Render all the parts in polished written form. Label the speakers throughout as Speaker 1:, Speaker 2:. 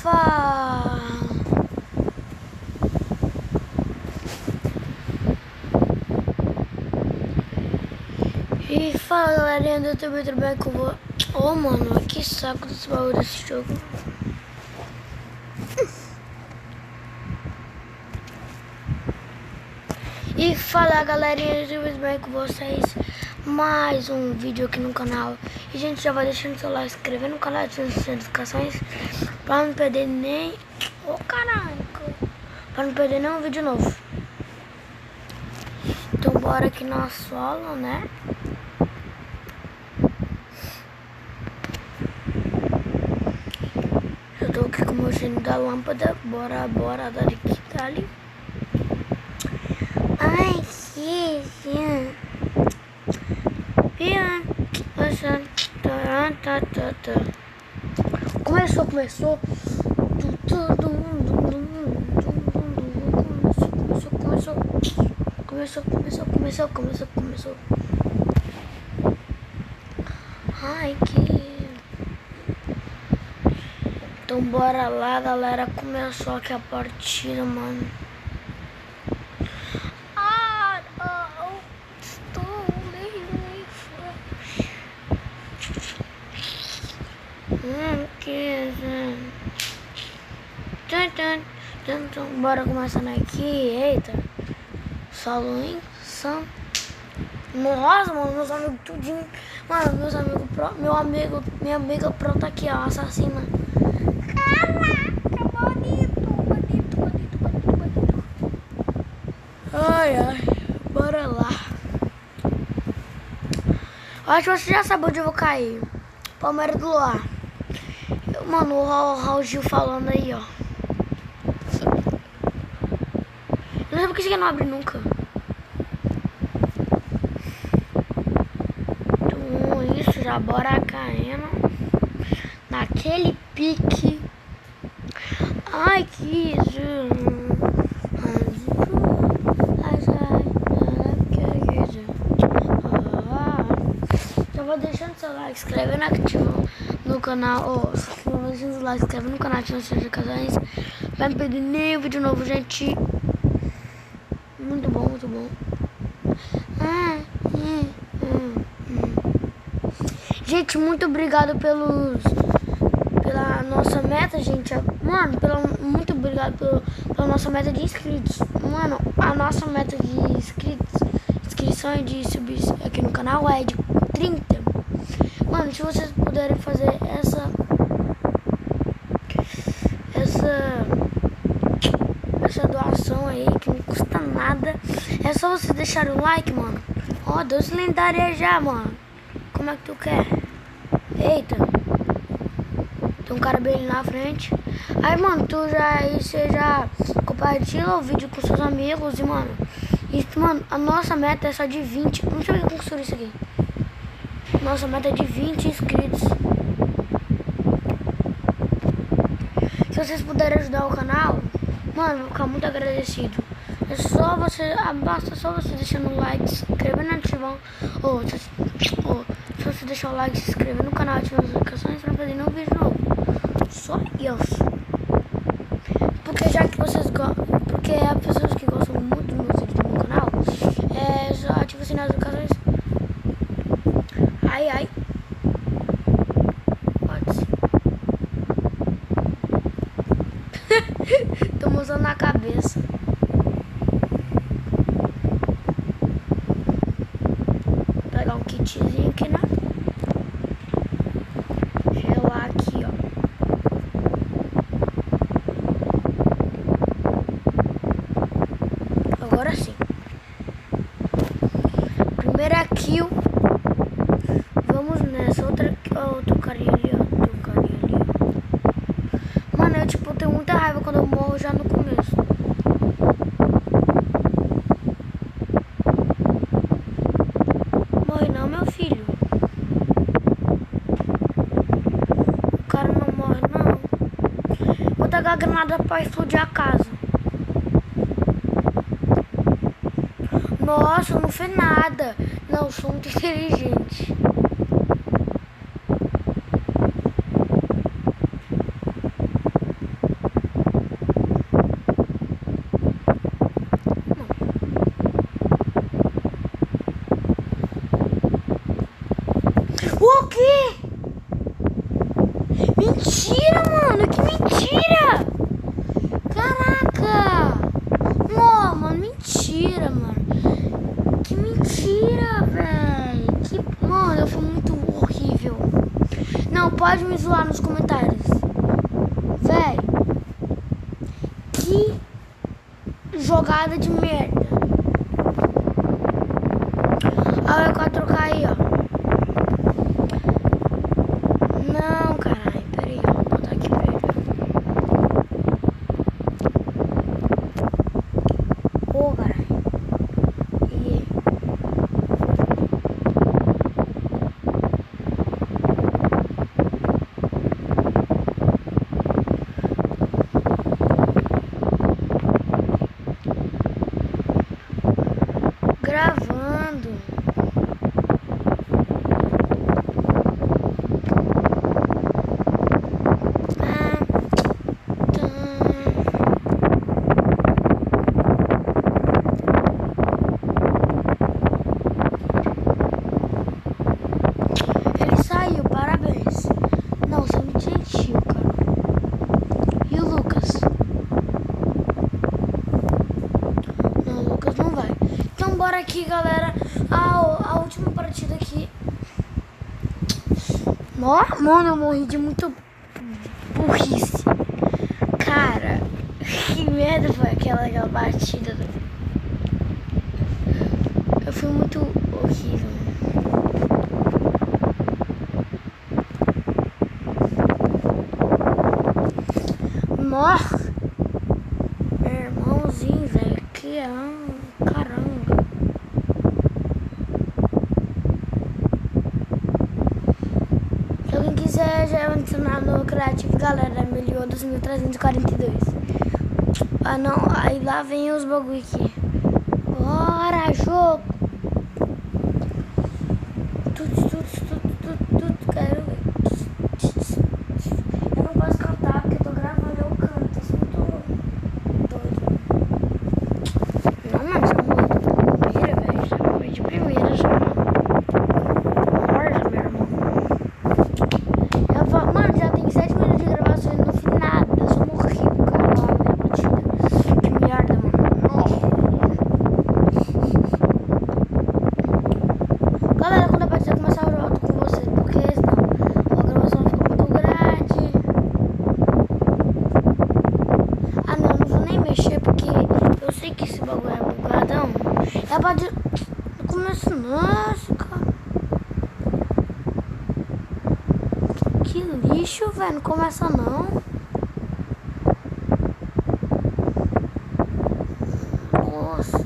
Speaker 1: fala. E fala, galerinha do YouTube, tudo bem com você? Oh, mano, que saco desse baú desse jogo. E fala, galerinha do YouTube, tudo bem com vocês? Mais um vídeo aqui no canal. E gente, já vai deixando seu like, se inscrever no canal, ativando as notificações pra não perder nem... Ô, caraca! Pra não perder nenhum vídeo novo. Então bora aqui na solo, né? Eu tô aqui com o meu gênio da lâmpada. Bora dar aqui, tá ali. Ai, que... Começou. Começou. Ai, que... Então bora lá, galera. Começou aqui a partida, mano. Bora começando aqui. Eita. Salão. Nossa, mano, meus amigos tudinho. Mano, minha amiga pro tá aqui, ó, assassina. Caraca, bonito. Ai, bora lá. Acho que você já sabe onde eu vou cair. Palmeiras do Luar. Mano, o Raul Gil falando aí, ó. Não sei porque isso aqui não abre nunca. Então, isso, já bora caindo. Naquele pique. Ai, que isso. Já vou deixando seu like, inscrevendo, ativando no canal. Deixando o like, inscrevendo no canal, ativando as notificações. Vai me perder nenhum vídeo novo, gente. Muito bom. Gente, muito obrigado pela nossa meta, gente. Mano, muito obrigado pela nossa meta de inscritos. Mano, a nossa meta de inscrição e de subir aqui no canal é de 30. Mano, se vocês puderem fazer essa doação aí, que não custa nada, é só vocês deixarem o like, mano. Ó, 12 lendárias já, mano. Como é que tu quer? Eita. Tem um cara bem ali na frente. Aí, mano, você já compartilha o vídeo com seus amigos. E, mano, a nossa meta é só de 20. Não sei como construir isso aqui. Nossa meta é de 20 inscritos. Se vocês puderem ajudar o canal, mano, vou ficar muito agradecido. Basta só você deixando o like, se inscrever no ativão. Se você deixar o like, se inscrever no canal, ativar as notificações pra não perder nenhum vídeo novo. Só isso. Porque já que vocês gostam, porque há pessoas que gostam muito do meu vídeo no meu canal, só ativa as notificações. Ai. Pode. Tô mostrando na cabeça. Vou pegar um kitzinho aqui, né? Gelar aqui, ó. Agora sim. Primeira kill. Vamos nessa. Outro carinha ali, ó. Mano, eu tipo tenho muita raiva quando eu morro já no começo. Morre não, meu filho. O cara não morre não. Vou tacar a granada pra explodir a casa. Nossa, eu não fez nada. Não, sou muito inteligente. mentira, mano. Que mentira. Caraca. Não, mano, mentira, mano. Que mentira, velho. Que... Mano, eu fui muito horrível. Não, pode me zoar nos comentários. Véi. Que jogada de merda. Olha o 4K aí, ó. Não, caralho. Pera aí, ó. Vou botar aqui perto. Ô, caralho. E... gravando. Ele saiu, parabéns. Não, você é muito gentil, cara. E o Lucas? Não, o Lucas não vai. Então bora aqui, galera. A última partida aqui. Ó, mano, eu morri de muito burrice. Cara, que merda foi aquela batida. Eu fui muito horrível. Nossa, meu irmãozinho, velho, que caramba. Se alguém quiser já adicionar no Creative, galera, melhor 2342. Ah não, aí lá vem os bagulho aqui. Bora, jogo. Tudo, quero ver. Eu não posso cantar porque eu tô gravando, eu canto. Isso é muito doido. Não, mano, já morri de primeira, velho. Já morri de primeira, já. Morra, meu irmão. Mano, já tem 7 minutos de gravação e não fiz nada. Eu só morri pro cara lá, minha batida. Que merda, mano. Galera, quando a partida começar, eu volto com vocês, porque senão a gravação fica muito grande. Ah, não, não vou nem mexer, porque eu sei que esse bagulho é bugadão. É a partida... Começa... Nossa, cara. Que lixo, velho. Não começa, não. Nossa.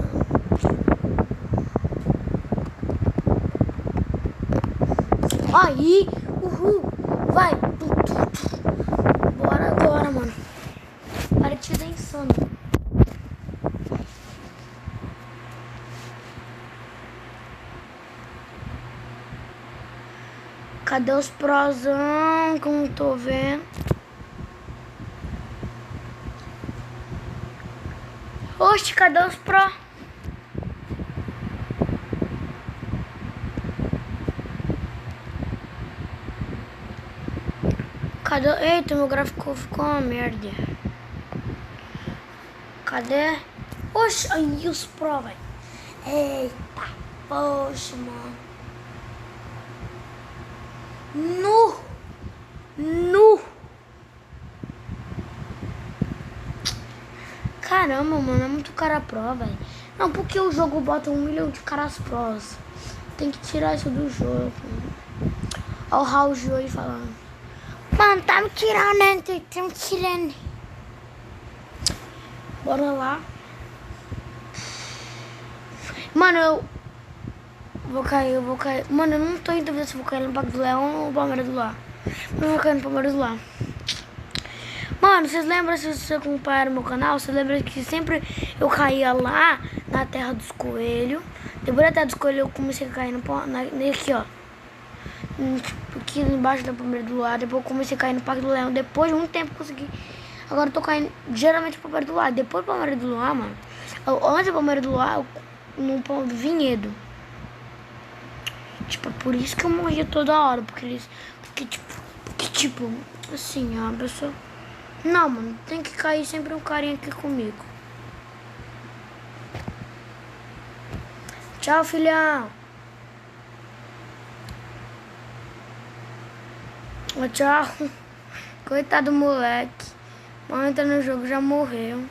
Speaker 1: Aí, uhul, vai. Bora agora, mano. Partida insana. Cadê os prozão? Como tô vendo. Oxe, cadê os pro? Cadê? Eita, meu gráfico ficou uma merda. Cadê? Oxe, aí os pro, velho. Eita, poxa, mano. Nu. Caramba, mano, é muito cara pro, velho. Não, porque o jogo bota 1 milhão de caras pros. Tem que tirar isso do jogo. Olha o Raul Gil aí falando. Mano, tá me tirando, né? Tá me tirando. Bora lá. Mano, eu vou cair. Mano, eu não tô indo ver se eu vou cair no Parque do Leão ou Palmeiras do Lá. Eu vou cair no Palmeiras do Lá. Mano, vocês lembram, se vocês acompanharam meu canal, vocês lembram que sempre eu caía lá na Terra dos Coelhos. Depois da Terra dos Coelhos eu comecei a cair aqui, ó. Aqui embaixo da Palmeiras do Lá. Depois eu comecei a cair no Parque do Leão. Depois de um tempo eu consegui. Agora eu tô caindo geralmente no Palmeiras do Lá. Depois do Palmeiras do Lá, mano. Antes do Palmeiras do Lá, no Vinhedo. Tipo, por isso que eu morria toda hora. Porque tipo, Assim, ó, a pessoa... Não, mano, tem que cair sempre um carinha aqui comigo. Tchau, filhão. Tchau. Coitado do moleque. Mano, entra no jogo, já morreu.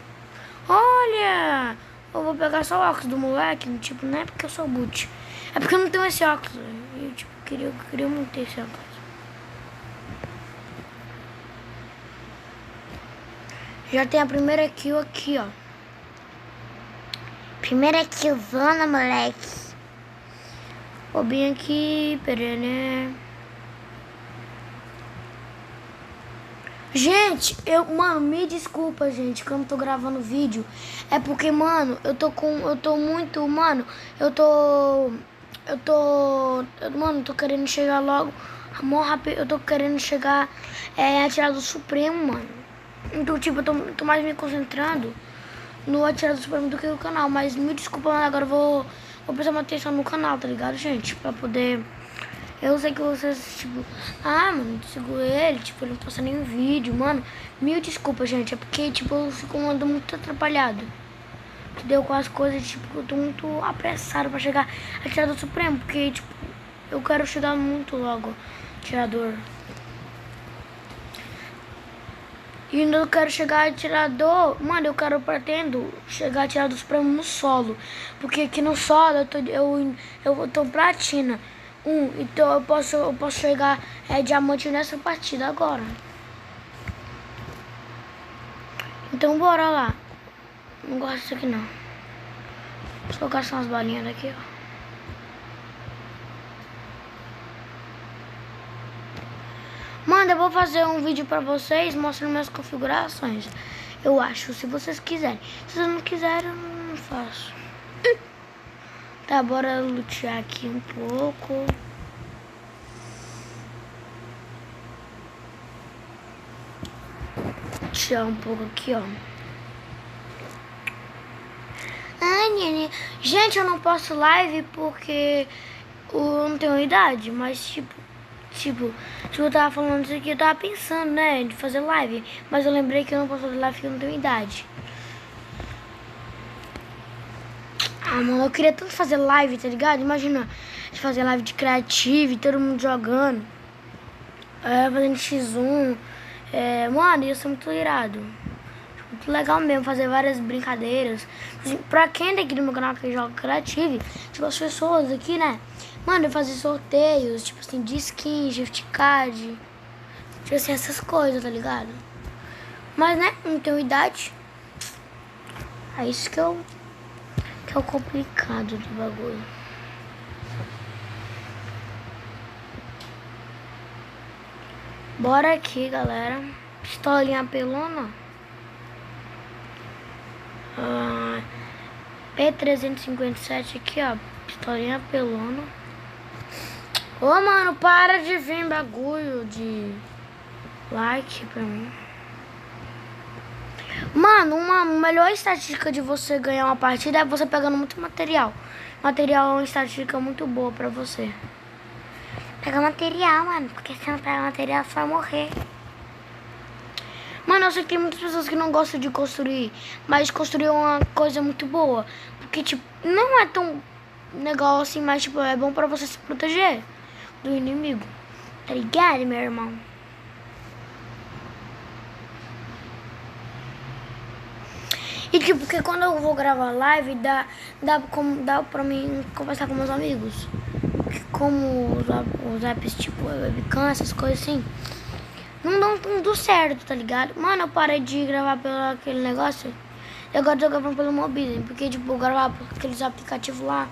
Speaker 1: Olha! Eu vou pegar só o óculos do moleque. Tipo, não é porque eu sou boot. É porque eu não tenho esse óculos. Eu, tipo, queria muito ter esse óculos. Já tem a primeira kill aqui, ó. Primeira killzona, moleque. Vou bem aqui, perené. Gente, mano, me desculpa, gente, que eu não tô gravando vídeo. É porque, mano, mano, mano, tô querendo chegar logo, amor, rápido, eu tô querendo chegar, atirar do Supremo, mano. Então, tipo, eu tô mais me concentrando no atirar do Supremo do que no canal, mas me desculpa, mas agora eu vou prestar uma atenção no canal, tá ligado, gente? Pra poder... Eu sei que vocês, tipo, mano, sigo ele, tipo, ele não posta nenhum vídeo, mano. Mil desculpas, gente, é porque, tipo, eu fico andando muito atrapalhado. Entendeu? Com as coisas, tipo, eu tô muito apressado pra chegar a tirador Supremo, porque, tipo, eu quero chegar muito logo, tirador. E ainda eu quero chegar a tirador, mano, pretendo chegar a tirador Supremo no solo. Porque aqui no solo eu tô platina. Então eu posso chegar diamante nessa partida agora. Então bora lá. Não gosto disso aqui não. Só gastar umas balinhas daqui, ó. Mano, eu vou fazer um vídeo pra vocês mostrando minhas configurações. Eu acho, se vocês quiserem. Se vocês não quiserem, eu não faço. Tá, bora lutear aqui um pouco. Lutear um pouco aqui, ó. Ai, gente, eu não posto live porque eu não tenho idade, mas tipo, eu tava falando isso aqui, eu tava pensando, né, de fazer live, mas eu lembrei que eu não posso fazer live porque eu não tenho idade. Mano, eu queria tanto fazer live, tá ligado? Imagina, de fazer live de criativo, todo mundo jogando, fazendo X1, mano, ia ser muito irado. Muito legal mesmo, fazer várias brincadeiras. Assim, pra quem daqui do meu canal que joga criativo, tipo, as pessoas aqui, né? Mano, eu fazer sorteios, tipo assim, de skin, gift card, tipo assim, essas coisas, tá ligado? Mas, né, não tenho idade. É isso que é o complicado do bagulho. Bora aqui, galera. Pistolinha pelona. P357 aqui, ó. Pistolinha pelona. Ô, mano, para de vir bagulho de like pra mim. Mano, uma melhor estatística de você ganhar uma partida é você pegando muito material. Material é uma estatística muito boa pra você. Pega material, mano, porque se não pegar material, você vai morrer. Mano, eu sei que tem muitas pessoas que não gostam de construir, mas construir é uma coisa muito boa. Porque, tipo, não é tão legal assim, mas, tipo, é bom pra você se proteger do inimigo. Tá ligado, meu irmão? E, tipo, porque quando eu vou gravar live, dá pra mim conversar com meus amigos. Como os apps, tipo, webcam, essas coisas assim, não dão tudo certo, tá ligado? Mano, eu parei de gravar pelo aquele negócio e agora tô gravando pelo mobile, porque, tipo, eu gravava por aqueles aplicativos lá.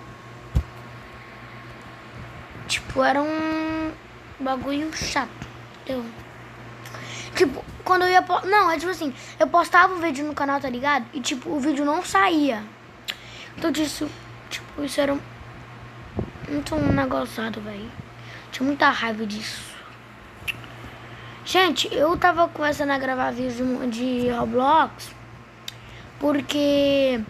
Speaker 1: Tipo, era um bagulho chato, entendeu? Tipo, quando eu ia... Não, é tipo assim, eu postava o vídeo no canal, tá ligado? E, tipo, o vídeo não saía. Então, isso, tipo, isso era muito um negociado, velho. Tinha muita raiva disso. Gente, eu tava começando a gravar vídeo de Roblox porque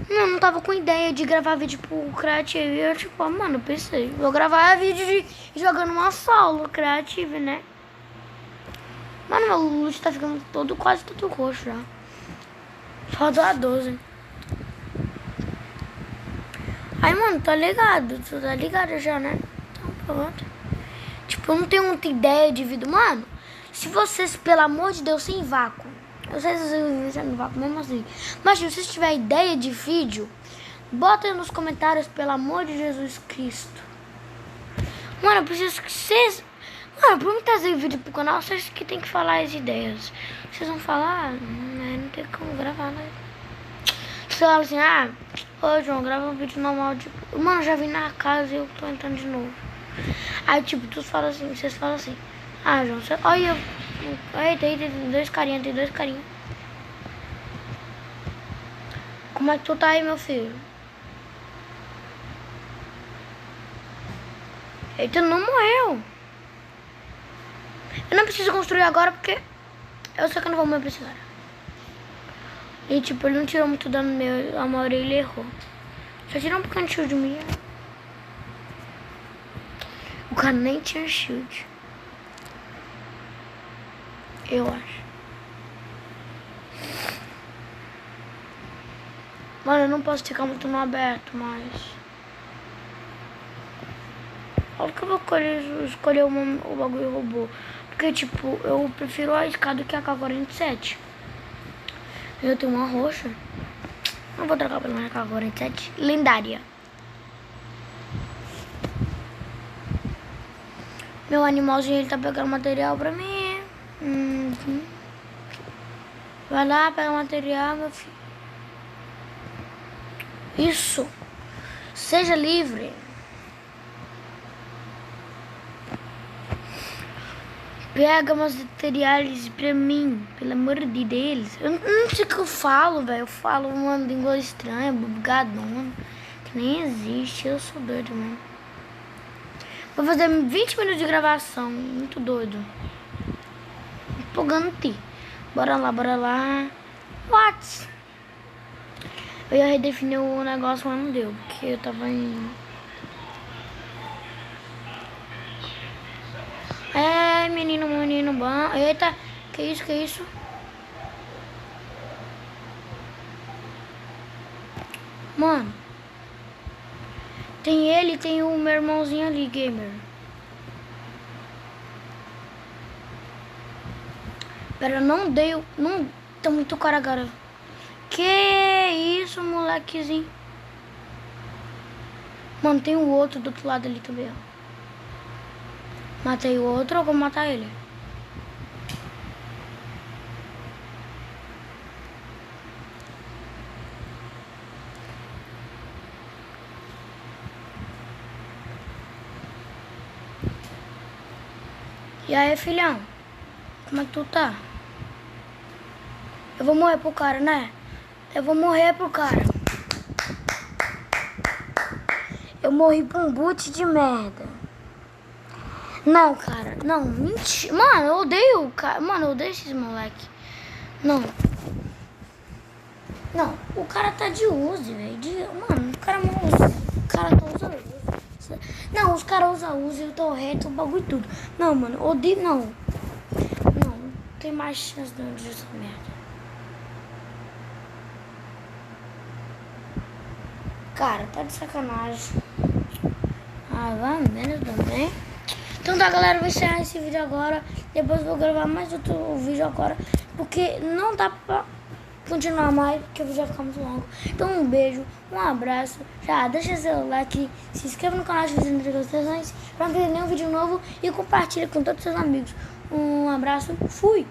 Speaker 1: eu não tava com ideia de gravar vídeo pro criativo. E eu, tipo, mano, pensei, vou gravar vídeo de jogando uma solo criativa, né? Mano, meu loot tá ficando quase todo roxo já. Faltou a 12. Aí, mano, tá ligado? Tu tá ligado já, né? Então, pronto. Tipo, eu não tenho muita ideia de vídeo. Mano, se vocês, pelo amor de Deus, sem vácuo. Eu sei se vocês vão no vácuo mesmo assim. Mas se vocês tiverem ideia de vídeo, bota aí nos comentários, pelo amor de Jesus Cristo. Mano, eu preciso que vocês... Mano, pra me trazer vídeo pro canal, vocês que tem que falar as ideias. Vocês vão falar, não tem como gravar, né? Você fala assim, ô João, grava um vídeo normal, tipo... Mano, já vim na casa e eu tô entrando de novo. Aí, tipo, vocês falam assim, João, você... Olha, tem dois carinhas, Como é que tu tá aí, meu filho? Eita, não morreu. Eu não preciso construir agora porque eu sei que eu não vou mais precisar. E tipo, ele não tirou muito dano meu, a maioria ele errou. Só tirou um pouquinho de shield minha. O cara nem tinha shield. Eu acho. Mano, eu não posso ficar muito no aberto, mas... Olha que eu vou escolher o bagulho robô. Porque, tipo, eu prefiro a SK do que a K-47. Eu tenho uma roxa. Não vou trocar pela minha K-47 lendária. Meu animalzinho, ele tá pegando material pra mim. Vai lá, pega material, meu filho. Isso. Seja livre. Pega meus materiais pra mim, pelo amor de Deus. Eu não sei o que eu falo, velho. Eu falo uma língua estranha, bugadona, que nem existe. Eu sou doido mesmo. Vou fazer 20 minutos de gravação. Muito doido. Empolgante. Bora lá. What? Eu ia redefinir o negócio, mas não deu. Porque eu tava em... menino bom. Eita, que isso? Mano. Tem ele e tem o meu irmãozinho ali, gamer. Pera, não tá muito cara, cara. Que isso, molequezinho. Mano, tem o outro do outro lado ali também, ó. Matei o outro ou vou matar ele? E aí, filhão? Como é que tu tá? Eu vou morrer pro cara, né? Eu morri pra um boot de merda. Não, cara. Não, mentira. Mano, eu odeio o cara. Mano, eu odeio esses moleque. Não, o cara tá de Uzi, velho. Mano, o cara não usa. O cara tá usando Uzi. Não, os caras usam Uzi, eu tô reto, o bagulho e tudo. Não, mano, odeio, não. Não tem mais chance de essa merda. Cara, tá de sacanagem. Vai menos também. Então tá, galera, eu vou encerrar esse vídeo agora. Depois eu vou gravar mais outro vídeo agora, porque não dá pra continuar mais, porque o vídeo vai ficar muito longo. Então um beijo, um abraço. Já deixa seu like, se inscreva no canal, ative as notificações pra não perder nenhum vídeo novo e compartilha com todos os seus amigos. Um abraço, fui!